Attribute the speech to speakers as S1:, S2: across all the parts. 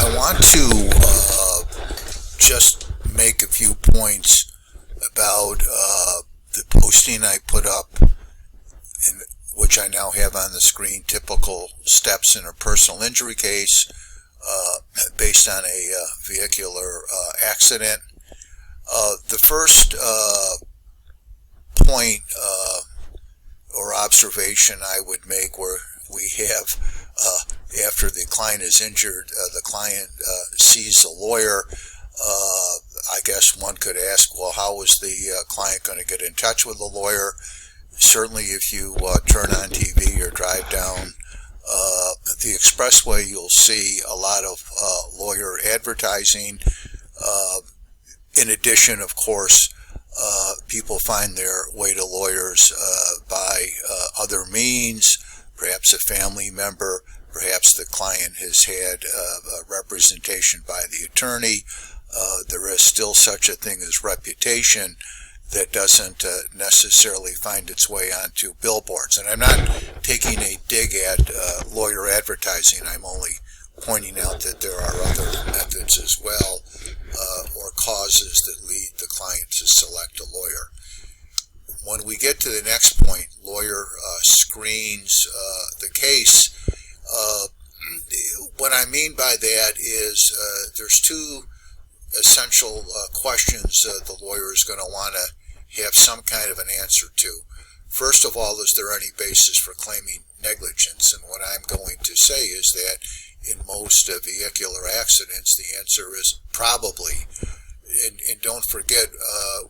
S1: I want to just make a few points about the posting I put up, in, which I now have on the screen, typical steps in a personal injury case based on a vehicular accident. The first point or observation I would make where we have, after the client is injured, the client sees a lawyer. I guess one could ask, well, how is the client going to get in touch with the lawyer? Certainly if you turn on TV or drive down the expressway, you'll see a lot of lawyer advertising. In addition, of course, people find their way to lawyers by other means, perhaps a family member, perhaps the client has had representation by the attorney. There is still such a thing as reputation that doesn't necessarily find its way onto billboards. And I'm not taking a dig at lawyer advertising. I'm only pointing out that there are other methods as well, or causes that lead the client to select a lawyer. When we get to the next point, lawyer screens the case. What I mean by that is there's two essential questions the lawyer is going to want to have some kind of an answer to. First of all, is there any basis for claiming negligence? And what I'm going to say is that in most vehicular accidents, the answer is probably. And don't forget,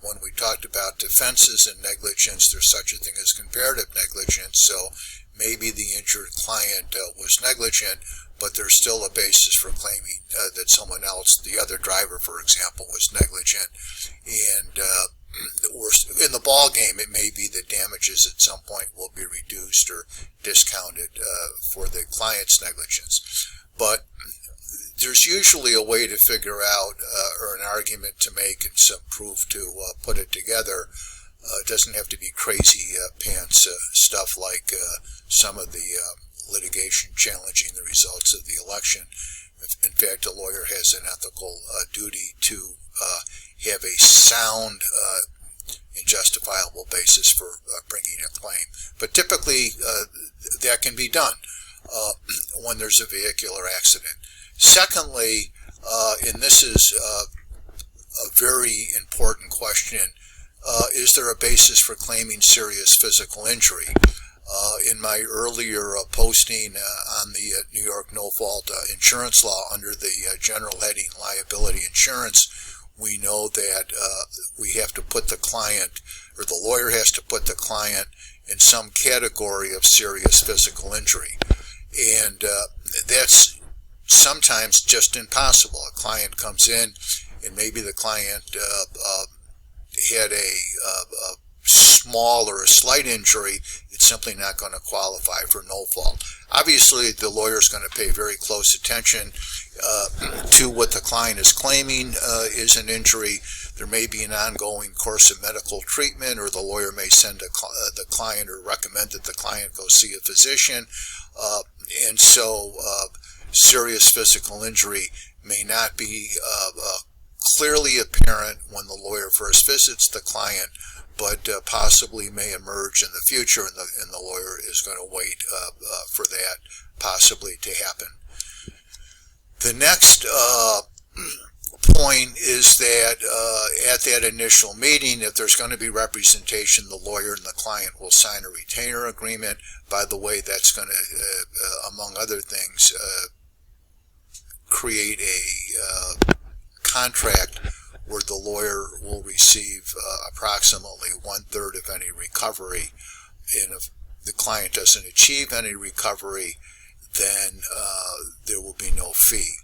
S1: when we talked about defenses and negligence, there's such a thing as comparative negligence. So maybe the injured client was negligent, but there's still a basis for claiming that someone else, the other driver, for example, was negligent. And in the ball game, it may be that damages at some point will be reduced or discounted for the client's negligence. But there's usually a way to figure out or an argument to make and some proof to put it together. It doesn't have to be crazy pants stuff like some of the litigation challenging the results of the election. In fact, a lawyer has an ethical duty to have a sound and justifiable basis for bringing a claim. But typically that can be done when there's a vehicular accident. Secondly, and this is a very important question, is there a basis for claiming serious physical injury? In my earlier posting on the New York no-fault insurance law under the general heading liability insurance, we know that we have to put the client, or the lawyer has to put the client in some category of serious physical injury. And that's sometimes just impossible. A client comes in and maybe the client had a small or a slight injury. It's simply not going to qualify for no fault. Obviously, the lawyer is going to pay very close attention to what the client is claiming is an injury. There may be an ongoing course of medical treatment, or the lawyer may send the client or recommend that the client go see a physician. And so serious physical injury may not be clearly apparent when the lawyer first visits the client, but possibly may emerge in the future, and the lawyer is going to wait for that possibly to happen. The next point is that at that initial meeting, if there's going to be representation, the lawyer and the client will sign a retainer agreement. By the way, that's going to, among other things, create a contract where the lawyer will receive approximately 1/3 of any recovery. And if the client doesn't achieve any recovery, then there will be no fee.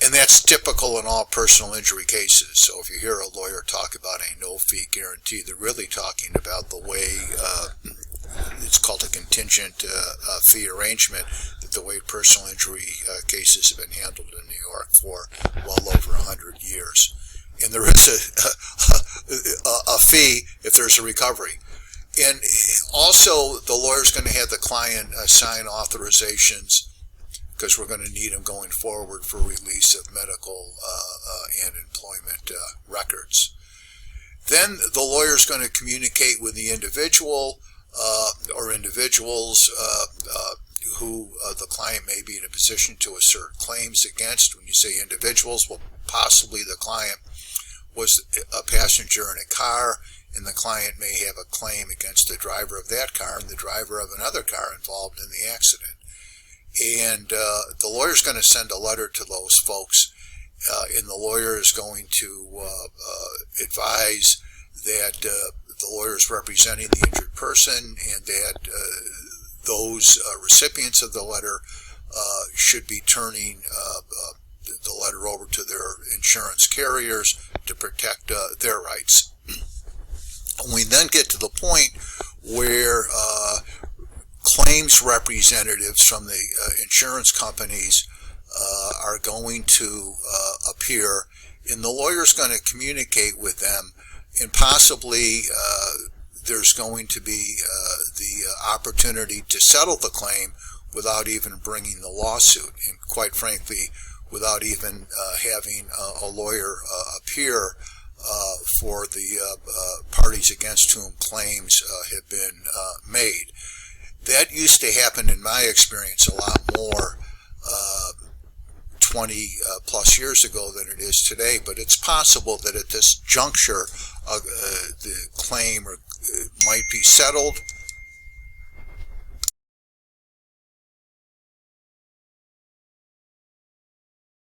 S1: And that's typical in all personal injury cases. So if you hear a lawyer talk about a no-fee guarantee, they're really talking about the way it's called a contingent fee arrangement, that the way personal injury cases have been handled in New York for well over 100 years. And there is a fee if there's a recovery. And also, the lawyer's going to have the client sign authorizations because we're going to need them going forward for release of medical and employment records. Then the lawyer is going to communicate with the individual or individuals who the client may be in a position to assert claims against. When you say individuals, well, possibly the client was a passenger in a car, and the client may have a claim against the driver of that car and the driver of another car involved in the accident. And the lawyer is going to send a letter to those folks, and the lawyer is going to advise that the lawyer is representing the injured person, and that those recipients of the letter should be turning the letter over to their insurance carriers to protect their rights. We then get to the point where claims representatives from the insurance companies are going to appear, and the lawyer is going to communicate with them, and possibly there's going to be the opportunity to settle the claim without even bringing the lawsuit, and quite frankly, without even having a lawyer appear for the parties against whom claims have been made. That used to happen, in my experience, a lot more 20 plus years ago than it is today, but it's possible that at this juncture the claim might be settled,